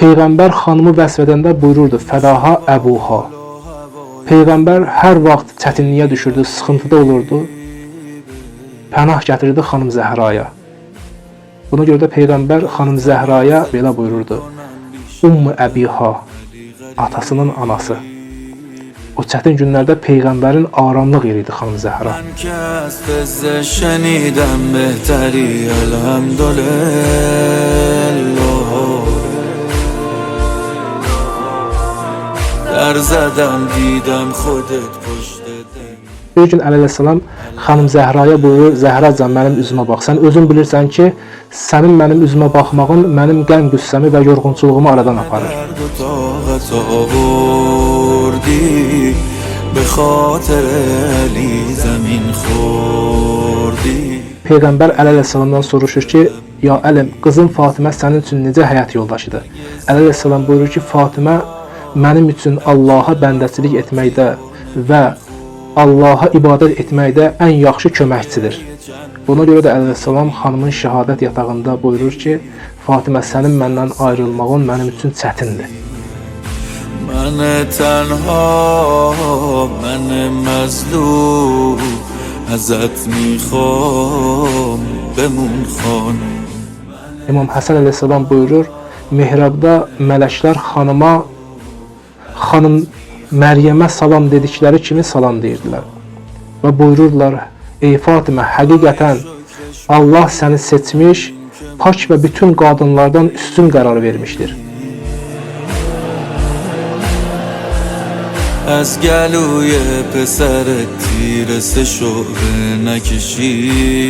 Peyğəmbər xanımı vəsf edəndə buyururdu: "Fədaha əbuha." Peyğəmbər hər vaxt çətinliyə düşürdü, sıxıntıda olurdu. Pənah gətirirdi xanım Zəhraya. Buna görə də Peyğəmbər xanım Zəhraya belə buyururdu: "Ummu əbiha." Atasının anası. O çətin günlərdə Peyğəmbərin aramlıq yeri idi xanım Zəhra. Bir gün Əleyhisselam xanım Zəhraya buyurur: "Zəhracan, mənim üzümə bax. Sən özün bilirsən ki, sənin mənim üzümə baxmağın mənim qəm qüssəmi və yorğunçuluğumu aradan aparır." Peyğəmbər Əleyhisselamdan soruşur ki, "Ya Əlim, qızım Fatimə sənin üçün necə həyat yoldaşıdır?" Əleyhisselam buyurur ki, "Fatimə mənim üçün Allaha bəndəçilik etməkdə və Allaha ibadət etməkdə ən yaxşı köməkçidir." Buna görə də Əleyhisselam xanımın şəhadət yatağında buyurur ki, "Fatimə, sənin məndən ayrılmağın mənim üçün çətindir." Mənə tənha, mənə məzlum, əzət mixam, bəmun xan. İmam Həsən Əleyhisselam buyurur, mihrabda mələklər xanıma, xanım Məryəmə salam dedikləri kimi salam deyirdilər. Və buyururlar: "Ey Fatimə, həqiqətən Allah səni seçmiş, pak və bütün qadınlardan üstün qərar vermişdir." از گلوی پسر تیره سه شعبه نکشیدی،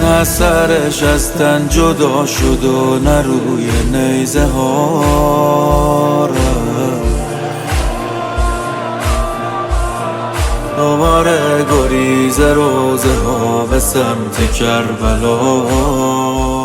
نه سرش از تن جدا شد و نه روی نیزه ها دوباره گریز روزه ها به سمت کربلا.